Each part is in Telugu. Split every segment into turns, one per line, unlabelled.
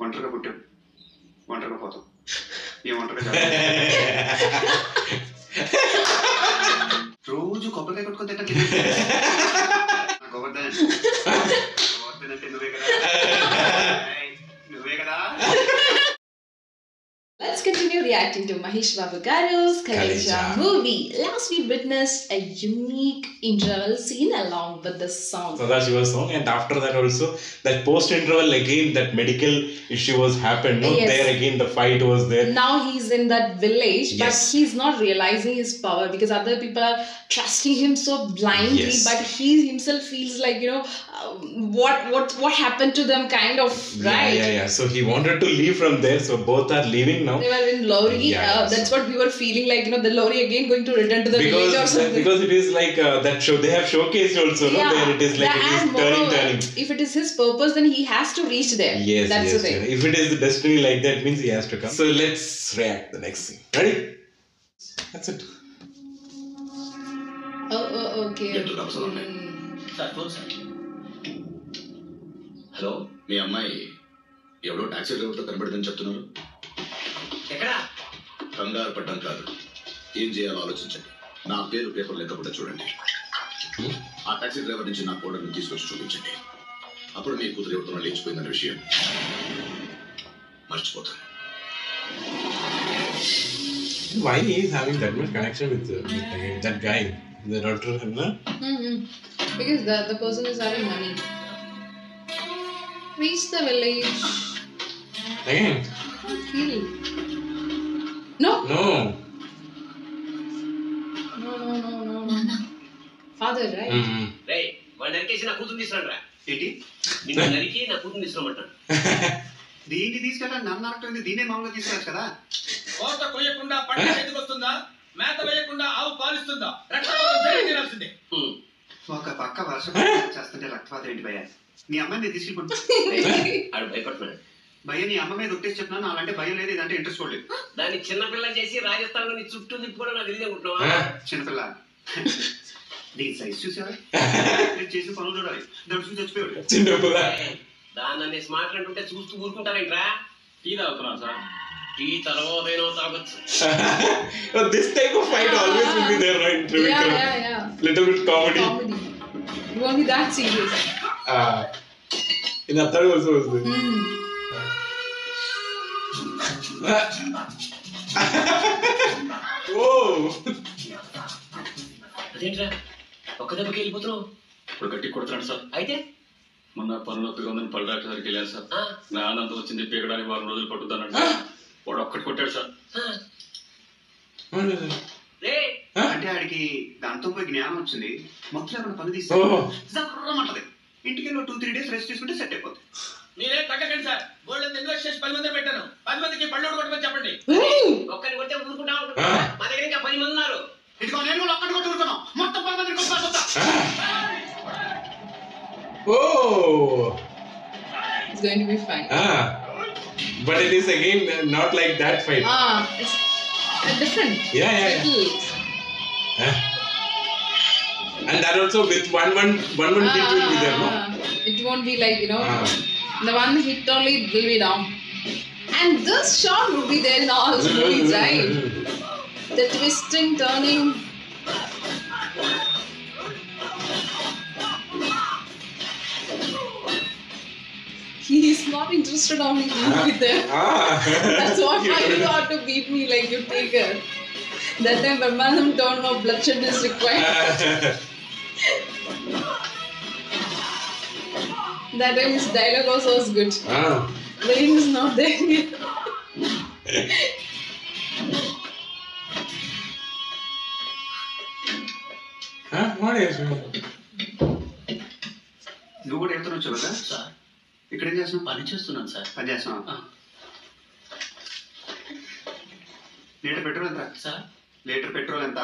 ఒంటరిగా పుట్టాం, ఒంటరిగా పోతాం. ఏ ఒంటరిగా రోజు కొబ్బరికాయ కొట్టుకొని తింటే నువ్వే కదా, నువ్వే కదా.
Let's continue reacting to Mahesh Babu Garu's Kaleja movie. Last we witnessed a unique interval scene along with the song.
Sadashiva song, and after that also that post interval again that medical issue was happened. No, yes. There again the fight was there.
Now he's in that village,
yes.
But he's not realizing his power because other people are trusting him so blindly. Yes. But he himself feels like what happened to them, kind of, right?
Yeah. So he wanted to leave from there. So both are leaving now.
They were in Lowry. That's what we were feeling like. The Lowry again going to return to the village or something.
Because it is like that show. They have showcased also. Yeah. No, there it is like it is turning.
If it is his purpose, then he has to reach there.
Yes,
that's the thing.
If it is the destiny like that, means he has to come. So let's react the next scene. Ready? That's it.
Okay.
Hello, మీ అమ్మాయి ఎవరో టాక్సీ డ్రైవర్తో కనబడిందని చెప్తున్నారు. ఎక్కడ? కంగారు పడ్డం కాదు, ఏం చేయాలో ఆలోచించండి. నా పేరు పేపర్ లేకపోతే చూడండి. ఆ టాక్సీ డ్రైవర్ నుంచి నా కోడల్ని తీసుకొచ్చి చూపించండి. అప్పుడు మీ కూతురు ఎవరితో లేచిపోయిందన్న విషయం మర్చిపోతాను.
Why he is having that much connection with that guy, the doctor, no?
Because the person is having money. Reach the village.
Again?
Feel. No. Father, right?
Hey, one narikichi na కూతురు తీసుకురండి రా. ఏంటి? నిన్ను నరికి నా కూతురు తీసుకురమంటాను.
దీన్ని తీసుకెళ్ళాలి, నన్ను నరకటం దీన్నే మామూలుగా తీసుకెళ్ళచ్చు కదా.
కోత కొయ్యకుండా పంట చేతికి వస్తుందా? మేత వేయకుండా ఆవు పాలిస్తుందా? రక్తపాతం జరిగించాల్సిందే.
ఒక పక్క వర్షం చేస్తుంటే రక్తపాతం ఏంటి భయ్యా? నీ అమ్మాయిని తీసుకెళ్ళిపోండి.
ఆడు భయపడుతున్నాడు.
భయ్య నీ అమ్మ మీద ఒట్టేసి చెప్తున్నాను, అలాంటి భయం లేదు, ఇదంటే ఇంట్రెస్ట్ కూడా లేదు.
దాన్ని చిన్నపిల్ల చేసి రాజస్థాన్ లో నీ చుట్టూ తిప్పుకోవడం నాకు తెలియదు అనుకుంటున్నావా?
చిన్నపిల్ల దీని సైజ్ చూసావా? చేసి పనులు చూడాలి, దాని చూసి చచ్చిపోయాడు.
చిన్నపిల్ల
దాన్ని స్మార్ట్ అంటుంటే చూస్తూ ఊరుకుంటారేంట్రా? టీ తాగుతున్నాను సార్. టీ తర్వాత తాగొచ్చు.
This type of fight always will be there, right?
Yeah.
Little bit comedy.
You won't be that serious.
In the third also was there. Whoa!
అదేంట్రా ఒక్క దెబ్బకి వెళ్ళిపోతున్నావు?
ఇప్పుడు గట్టి కొడుతున్నాడు సార్.
అయితే
మొన్న పనులు నొప్పిగా ఉందని పళ్ళు డాక్టర్ దగ్గరికి వెళ్ళారు సార్. నా ఆనందం వచ్చింది, పీకడానికి 4 రోజులు పట్టుతానండి. వాడు ఒక్కటి కొట్టాడు సార్. అంటే ఆడికి దాంతో పోయి జ్ఞానం వచ్చింది, మొత్తం అక్కడ పని తీసుకుంటది. ఇంటికి 2-3 డేస్ రెస్ట్ తీసుకుంటే సెట్ అయిపోతుంది.
మీరేం తగ్గకండి సార్. గోల్డ్ ఇన్వెస్ట్ చేసి 10 మంది పెట్టాను. 10 మందికి పళ్ళు కొట్టమని చెప్పండి. ఒక్కరిని కొట్టే ఊరుకుంటాం. మా దగ్గర ఇంకా 10 మంది ఉన్నారు.
ఇదిగో నేను కూడా ఒక్కటి కొట్టి ఊరుకున్నాం, మొత్తం 10 మందిని కొట్టాలి.
Oh!
It's going to be fine.
But it is again not like that fight.
It's different.
Yeah. And that also with one hit will be there, no?
It won't be like, the one hit only will be down. And this shot would be there in all the movies, right? The twisting, turning. He is not interested only with them. That's what I thought to beat me like you take her. That time Brahmanam told no bloodshed is required. That time his dialogue also was good. But he was not there.
What is it?
నువ్వు కూడా వెళ్తున్నావు కదా
సార్?
ఇక్కడ ఏం చేస్తున్నావు?
పని చేస్తున్నాను సార్.
పని చేస్తున్నావు. లీటర్ పెట్రోల్ ఎంత
సార్?
లీటర్ పెట్రోల్ ఎంత?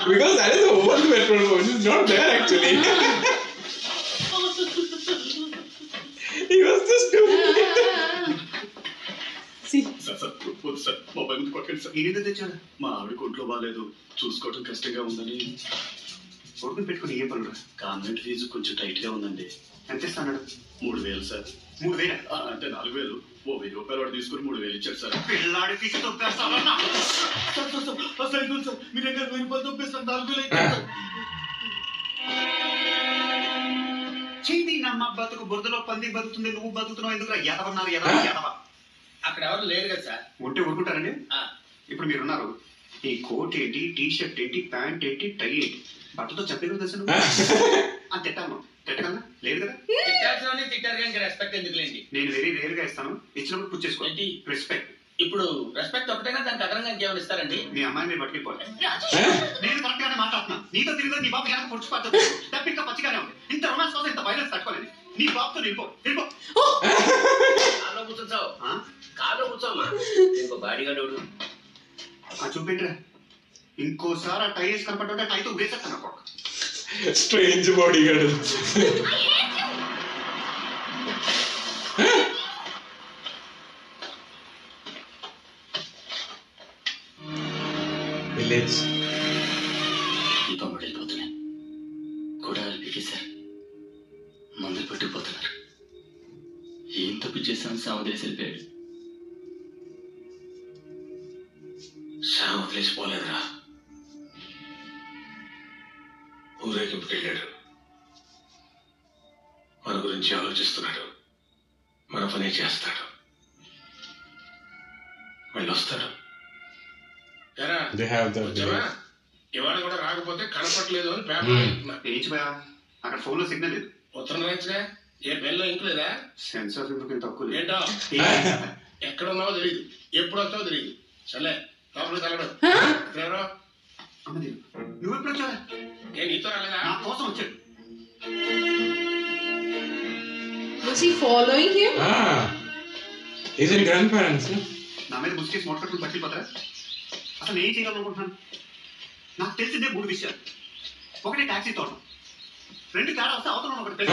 Because that is the old petrol, which is not there actually. He was just doing it.
Sir mobile కొట్టండి సార్. ఇది తెచ్చాడు. మా ఆవిడ ఒంట్లో బాగాలేదు, చూసుకోవడం కష్టంగా ఉందని కొడుకుని పెట్టుకుని ఏ పనులు?
కాన్వెంట్ ఫీజు కొంచెం టైట్ గా ఉందండి.
ఎంత ఇస్తాడు?
3000 సార్.
3000
అంటే 4000. ఓ 1000 రూపాయలు వాడు తీసుకుని 3000 ఇచ్చాడు సార్.
పిల్లాడి తీసి తొప్పేస్తావన్నా?
సార్ మీరు ఎక్కడ 1000 రూపాయలు తొప్పేస్తాను 4000 ఇచ్చారు.
చెయ్యి నమ్మ బతుకు బురదలో పంది బతుకుతుంది, నువ్వు బతుకుతున్నావు ఎందుకు? ఎదవన్నారు ఎదవ.
అక్కడ ఎవరు లేరు కదా సార్.
ఉంటే ఊరుకుంటారండి. ఇప్పుడు మీరున్నారు, ఈ కోట్ ఏంటి, టీ షర్ట్ ఏంటి, ప్యాంట్ ఏంటి, టై ఏంటి, బట్టతో చెప్పేది దశను అని తిట్టాను. తిట్టగలనా? లేదు కదా.
తిట్టాల్సిన తిట్టారు కానీ రెస్పెక్ట్ ఎందుకులేండి.
నేను వెరీ రేర్ గా ఇస్తాను, ఇచ్చినప్పుడు పూర్తి చేసుకో.
ఏంటి
రెస్పెక్ట్.
ఇప్పుడు రెస్పెక్ట్ ఒకటేనా, దానికి అదనంగా ఇంకేమైనా ఇస్తారండి?
మీ అమ్మాయిని మీరు పట్టుకెళ్ళిపోవాలి. నేను కరెక్ట్ గానే మాట్లాడుతున్నా. నీతో తిరిగి నీ బాబు కనుక పొడుచు పడుతుంది, తప్ప ఇంకా పచ్చిగానే ఉంది. ఇంత రొమాన్స్ కోసం ఇంత వైలెన్స్ తట్టుకోలేదు. నీ బాబుతో వెళ్ళిపో.
కాలో కూర్చోవు, కాలో కూర్చోమ్మా. ఇంకో బాడీగాడు
చూపెట్టరా. ఇంకోసారి ఆ టై వేసి కనపడ్డా టైతో వేసేస్తాను. ఒక
స్ట్రేంజ్ బాడీ గార్డ్. విలేజ్
దీపం వెళ్ళిపోతున్నాయి కూడా పీకేశారు. మందులు పట్టుకుపోతున్నారు. ఏం తప్పు చేశాను? సామదేశ్ వెళ్ళిపోయాడు.
వదిలేసిపోలేదురా. ఊరేగింపుకి వెళ్ళాడు. మన గురించి ఆలోచిస్తున్నాడు. మన పని చేస్తాడు. మళ్ళీ వస్తాడు. ఇవాళ కూడా రాకపోతే కనపట్లేదు అని పేపర్
ఏంచిపోయా? అక్కడ ఫోన్ లో సిగ్నల్ లేదు.
ఉత్తరం రాయించగా ఏ బెల్లో ఇంక్ లేదా?
సెన్సార్ ఇంకొక తక్కువ లేదు.
ఏంటో ఎక్కడ ఉన్నావో తెలియదు, ఎప్పుడు వస్తావో తెలియదు. సరే లోపలికి తగలడు. ఎవరో
నువ్వు ఎప్పుడు వచ్చావా?
నేను నీతో రాలేదా?
నా కోసం వచ్చాడు.
Was he following him?
Is it grandparents?
నా మీద ముసుకేసి మొట్టకట్టుకుని పట్టిపోతారా? అసలు ఏం చేయాలనుకుంటున్నాను? నాకు తెలిసిందే 3 విషయాలు. ఒకటి టాక్సీ తోటం, 2 తేడా వస్తే అవతల ఒకటి పెద్ద,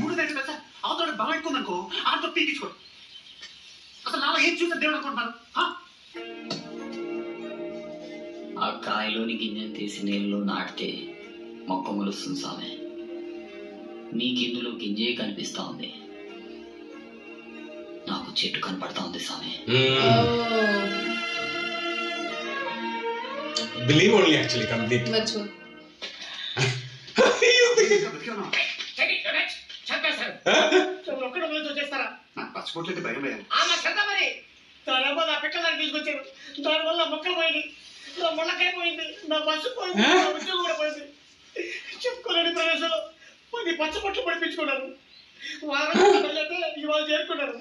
3 దగ్గర పెద్ద అవతల బలం ఎక్కువ ఉందనుకో ఆటో పీకించుకో. అసలు నాలో ఏం చూసా దేవుడు అనుకుంటున్నారు?
ఆ కాయలోని గింజను తీసి నీళ్ళలో నాటితే మొక్క మొలుస్తుంది సామె. నీకిందులో గింజే కనిపిస్తా ఉంది, నాకు చెట్టు కనపడతా ఉంది సామె.
Believe only actually complete.
That's what.
నాకు పచ్చిపోట్లయితే భయం లేదు.
మరి దానివల్ల నా పిక్కలని తీసుకొచ్చారు. దానివల్ల మొక్కలు పోయింది, నా ముళ్ళకాయ పోయింది, నా బస్సు పోయింది, నా ఉద్యోగం కూడా పోయింది. చెప్పుకోలేని ప్రవేశంలో 10 పచ్చబొట్లు పడిపించుకున్నారు. వారం అయితే ఇవాళ చేరుకున్నారు.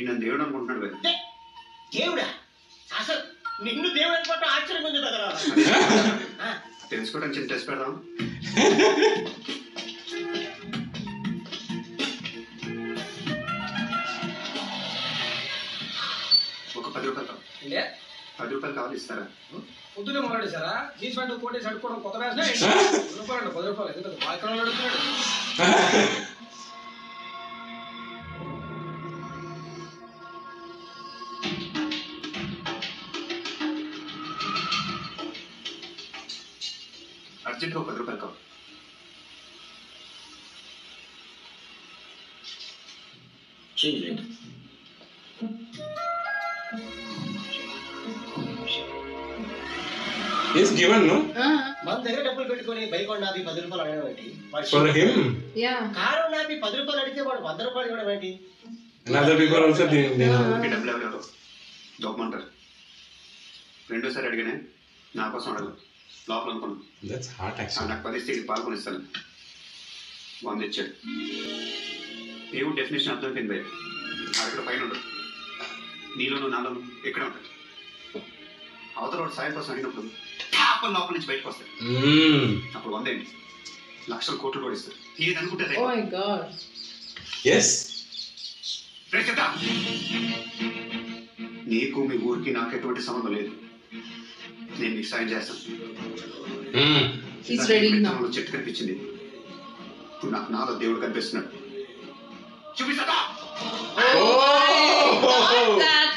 నన్ను దేవుడు అనుకుంటున్నాడు కదా.
దేవుడా? అసలు నిన్ను దేవుడు అనుకోవటం ఆశ్చర్యం ఉంది కదా.
తెలుసుకోవడానికి చిన్న టెస్ట్ పెడదాం. ఒక 10 రూపాయలు. 10 రూపాయలు కావాలి, ఇస్తారా?
పొద్దునే మొదలెడేసారా? జీన్స్ ప్యాంట్ కోటేసి అడుక్కోవడం కొత్త వేసిన 10 రూపాయలు ఎందుకు బాగా అడుగుతున్నాడు.
అర్జెంట్ 10 రూపాయలు కావాలి.
చేయలేదు.
He's given, no?
మన దగ్గర డబ్బులు పెట్టుకొని బైక్ నాపి 10 రూపాయలు అడగడం ఏంటి?
For him?
Yeah.
కారు నాపి 10 రూపాయలు అడిగితే వాడు 100 రూపాయలు ఇవ్వడం ఏంటి?
And other people also didn't.
డబ్బులు ఎవరు దొక్కమంటారు. రెండోసారి అడిగానే నా కోసం అడగదు, లోపల అనుకున్నాను.
That's hard actually.
నాకు పరిస్థితికి పాల్గొనిస్తాను. 100 ఇచ్చాడు. దేవుడు డెఫినేషన్ అర్థమైపోయింది భయ. అక్కడ పైన ఉండదు, నీలోను నాలోను ఎక్కడ ఉంటుంది. అవతల వాడు సాయం కోసం అడిగినప్పుడు టాపల్ లోపల నుంచి బయటకు వస్తాడు. అప్పుడు 100 ఏంటి, లక్షల కోట్లు కూడా ఇస్తారు. ఏది అనుకుంటే
Oh my God.
Yes.
నీకు మీ ఊరికి నాకు ఎటువంటి సంబంధం లేదు. నేను నీకు సాయం చేస్తాను.
He's ready now.
చెట్టు కనిపించింది, ఇప్పుడు నాకు నాలో దేవుడు కనిపిస్తున్నాడు. చూపిస్తా.
Oh, that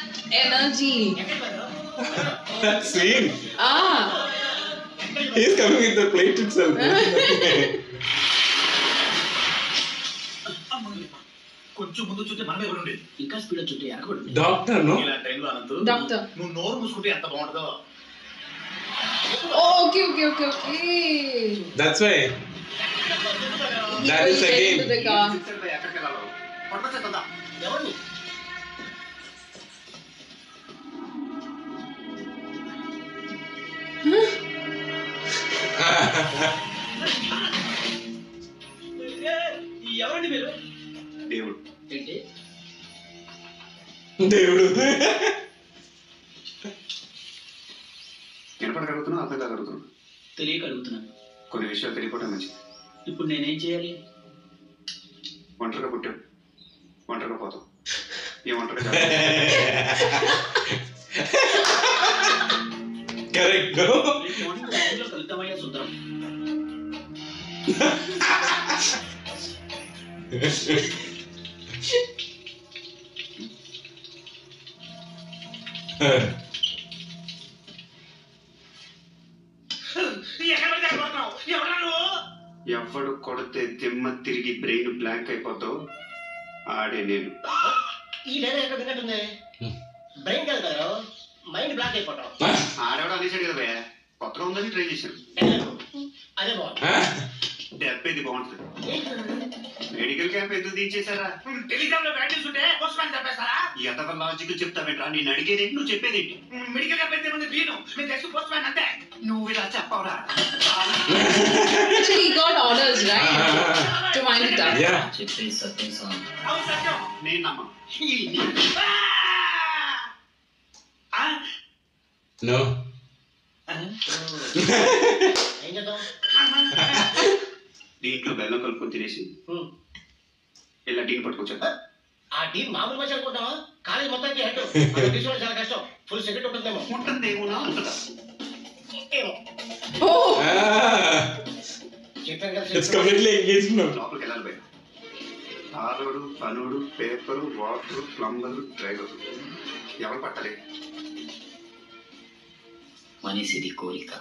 energy.
That scene. He's coming with the plate itself.
కొంచెం ముందు చుట్టే మనమే కూడా ఉండేది.
ఇంకా స్పీడ్ చుట్టే ఎనకబడి
Doctor, no?
ఇలాంటి టైంలో అనంతు
Doctor.
నువ్వు నోరు మూసుకుంటే ఎంత బాగుంటుందో.
Oh, okay.
That's why.
He
That
will
is the
get
game.
into the car.
ఎక్కడికి వెళ్ళాలో పట్టుకొచ్చేస్తుందా
ఎవరు ఎవరండి మీరు?
దేవుడు
ఏంటి
దేవుడు.
వినపడగలుగుతున్నా అర్థం కాగలుగుతున్నా
తెలియక అడుగుతున్నాను.
కొన్ని విషయాలు తెలియకపోవడం మంచిది.
ఇప్పుడు నేనేం చేయాలి?
ఒంటరిగా పుట్టావు, ఒంటరిగా పోతావు. ఏ ఒంటరిగా
Correct, no?
కలుద్దామయ్యా సుందరం.
ఎవడు కొడితే దిమ్మ తిరిగి బ్రెయిన్ బ్లాంక్ అయిపోతావు ఆడే నేను.
ఈ డైరీ ఎక్కడ విన్నట్టుంది? బ్రెయిన్ కాదు కదా, మైండ్ బ్లాక్ అయిపోవటం.
ఆడేవాడు అనేసాడు కదా భయ్యా, కొత్తగా ఉందని ట్రై చేశాను.
అదే బాగుంది.
డబ్బేది బాగుంటుంది. మెడికల్ క్యాంప్ ఎందుకు తీసేశారా?
టెలిగ్రామ్ లో బ్యాటరీస్ ఉంటే పోస్ట్ మ్యాన్ చంపేస్తారా?
ఎంత లాజిక్ చెప్తావేంట్రా? నేను అడిగేదేంటి, నువ్వు చెప్పేదేంటి?
మెడికల్ క్యాంప్ అయితే ముందు నేను జస్ట్ పోస్ట్ మ్యాన్ అంతే.
నువ్వు ఇలా చెప్పవరా?
Actually, he got orders, right? To wind it up.
Yeah.
చెప్పే సత్యం సార్.
అవును సత్యం.
నేను నమ్మ.
No.
ఏం చేద్దాం?
దీంట్లో బెల్లం కలుపుకొని తినేసి ఇలా టీని పట్టుకొచ్చా.
ఆ టీం మామూలు మనిషి అనుకుంటావా? కాలేజ్ మొత్తానికి హెడ్. తీసుకోవడం చాలా కష్టం. ఫుల్ సెక్రెట్ ఉంటుందేమో.
ఉంటుందేమోనా ఉంటుందా?
ఏమో.
Oh!
చెప్పాను కదా.
It's completely engaged now.
లోపలికి వెళ్ళాలి భయ. ఆలోడు, పనుడు, పేపరు, వాటర్, ప్లంబర్, డ్రైవర్ ఎవరు పట్టాలి?
మనిషిది కోరిక,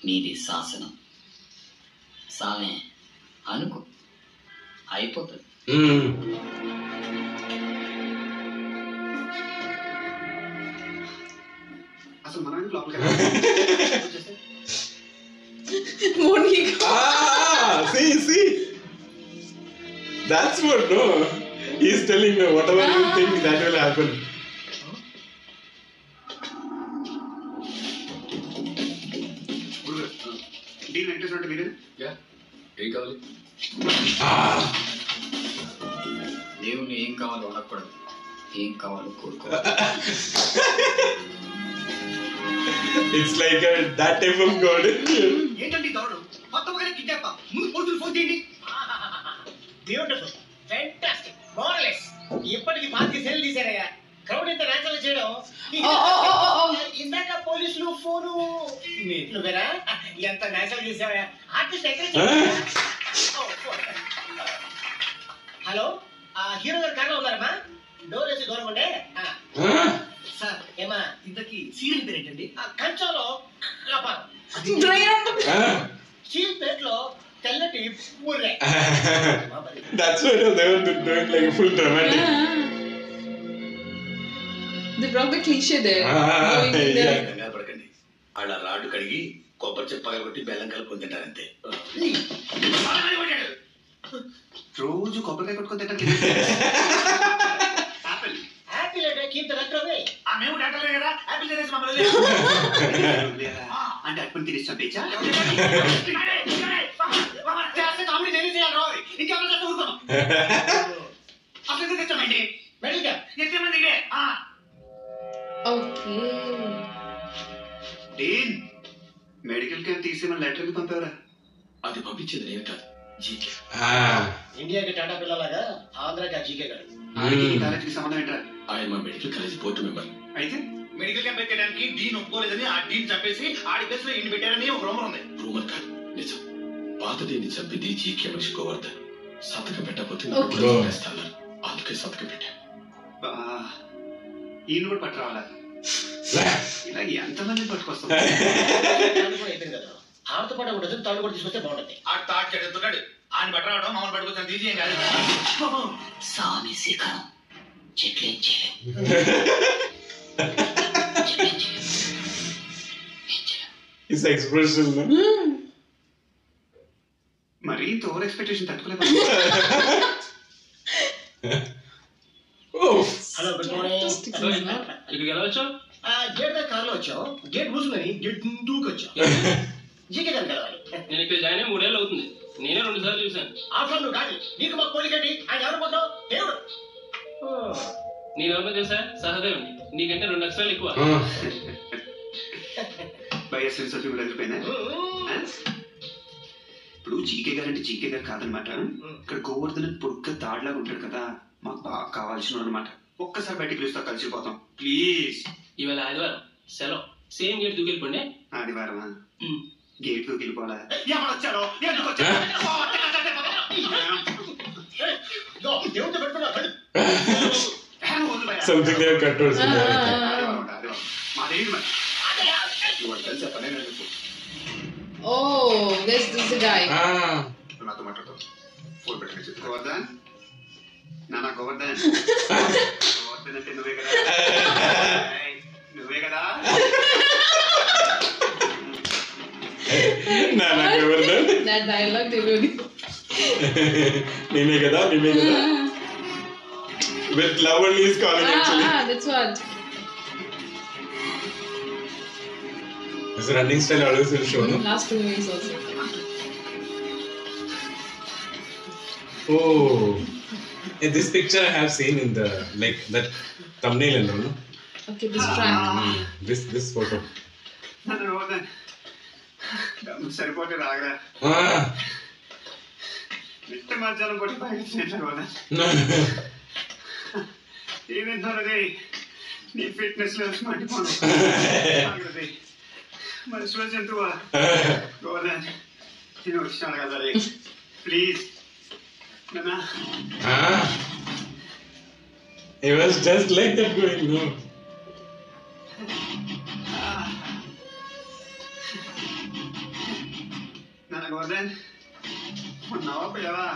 నీది శాసనం. సామే అనుకో, అయిపోతుంది.
అసలు మనం ఎందుకు లోపలికి వెళ్ళాలి?
Monica.
See. That's what, no? He's telling me whatever you think that will happen.
Deal Venkateswara వీరే
ఏం కావాలి?
దేవుని ఏం కావాలో అడగకూడదు, ఏం కావాలో కోరుకోవాలి.
It's like that type of God.
ఏంటండి దౌడు? కొత్తగా కిడ్నాప్. ముందు పోలీసులు ఫోన్ చేయండి. Beautiful, fantastic, morals. ఇప్పటికి 5 సెల్ తీశారయ్యా. క్రౌడ్ ఇంత నేచురల్ చేయడం. ఇందాక పోలీసులు ఫోను నువ్వేరా? ఎంత నేచురల్ చేసావయ్యా. ఆర్టిస్ట్ ఎక్కడ? హలో, హీరో గారు కారణం ఉన్నారమ్మా? డోర్ వేసి దూరం ఉండే. సార్ ఏమా ఇంతకీ సీరియల్ పేరు ఏంటండి? కంచంలో వ్యాపారం. స్టీల్ ప్లేట్ లో తెల్లటి ఊరే.
That's why they were doing like full dramatic.
They brought the cliche there. Going in
Yeah.
there.
కంగారు పడకండి. వాళ్ళ రాడు కడిగి కొబ్బరి చెప్ప పగలగొట్టి బెల్లం కలుపుకొని తింటారంతే.
రోజు కొబ్బరికాయ కొట్టుకొని తింటారు. యాపిల్
హ్యాపీ అంటే కీప్ ద రెస్ట్ అవే.
మేము డాక్టర్లే కదా, యాపిల్ తినేసి మమ్మల్ని
అంటే అప్పుడు తినేసి చంపేచ్చా?
చేస్తే కామెడీ నేనే చేయాలి రోయ్. ఇంకెవరు చేస్తే ఊరుకోను. అసలు ఎందుకు తెచ్చామండి? మెడికల్ క్యాంప్ ఎంతమంది ఇదే?
Okay.
డీన్ మెడికల్ క్యాంప్ తీసి మన లెటర్ పంపావరా?
అది పంపించేది నేను కాదు, జీకే.
ఇండియాకి టాటా పిల్లలాగా ఆంధ్రాకి ఆ జీకే గారు.
ఈ కాలేజీకి సంబంధం ఏంట్రా?
ఆయన మా మెడికల్ కాలేజ్ బోర్డు మెంబర్.
అయితే
మెడికల్ క్యాంప్ పెట్టడానికి డీన్ ఒప్పుకోలేదని ఆ డీన్ చంపేసి ఆడి ప్లేస్ లో ఇంటి పెట్టారని ఒక రూమర్ ఉంది. రూమర్ కాదు, నిజం. పాత డీన్ని చంపింది జీకే మనిషి గోవర్ధన్. సంతకం పెట్టకపోతే నన్ను కూడా చంపేస్తాను. అందుకే సంతకం పెట్టా.
ఈయన కూడా పట్టు రావాలా? ఇలా ఎంతమంది పట్టుకొస్తాం
అయిపోయింది కదా ఆడతో పాటు ఉండదు తాడు కూడా తీసుకొస్తే బాగుంటుంది
ఆ తాట్ చెడుతున్నాడు ఆయన పట్టరావడం మమ్మల్ని పట్టుకొచ్చిన తీసి ఏం కాదు
సామి శిఖరం చెట్లేం చేయలేవు
His expression.
మరి ఇంత ఓవర్ ఎక్స్పెక్టేషన్ తట్టుకోలేదు.
Hello good morning.
ఇక్కడికి ఎలా వచ్చావు?
గేట్ దగ్గర కార్లో వచ్చాం. గేట్ మూసుకొని గేట్ దూకి వచ్చాం. జీకే గారు కలవాలి.
నేను ఇక్కడ జాయిన్ అయ్యి 3 ఏళ్ళు అవుతుంది. నేనే 2 సార్లు చూశాను.
ఆఫర్ నువ్వు కాదు. నీకు మాకు పోలికేంటి? ఆయన ఎవరు పోతావు? దేవుడు.
నేను ఎవరినో తెలుసా? సహదేవుని. నీకంటే 2 అక్షరాలు ఎక్కువ.
బై సెన్స్ ఆఫ్ హ్యూమర్ వెళ్ళిపోయినా. ఇప్పుడు జీకే గారు అంటే జీకే గారు కాదనమాట. ఇక్కడ గోవర్ధన్ పొడుగ్గా తాడులాగా ఉంటాడు కదా, మాకు బాగా కావాల్సిన అనమాట. ఒక్కసారి బయటికి పిలుస్తా, కలిసిపోతాం ప్లీజ్.
ఇవాళ ఆదివారం సెలవు. సేమ్ గేట్ దూకెళ్ళిపోండి.
ఆదివారమా? గేట్ లోకి వెళ్ళిపోవాలా?
దేవుడితో పెట్టుకున్నా.
Something they have cut or something.
కలిసి పనే
Oh, this is the guy.
నాతో మాట్లాడతాం. ఫోన్ పెట్టండి చెప్తా.
గోవర్ధన్, నాన్న గోవర్ధన్. గోవర్ధన్ అంటే నువ్వే కదా? నువ్వే కదా?
Nana Govardhan.
That dialogue delivery.
Nene kada. With love only is calling actually.
That's what.
His running style always will show, no?
Last 2 movies also.
Oh, this picture I have seen in the like that thumbnail and all, no?
Okay, this track.
This photo.
నాన్న గోవర్ధన్, సరిపోతే రాగరా. మిట్ట మధ్యాహ్నం కొట్టి పైకి గోవర్ధన్. ఏమింటారు నీ ఫిట్నెస్ లెవెల్స్ మండిపోను. మనుషుల జంతువా గోవర్ధన్, నేను వచ్చినాను కదా రే, ప్లీజ్ నాన్న.
He was just like that going, no?
నాన్న గోవర్ధన్, ఉన్నావా పోయావా?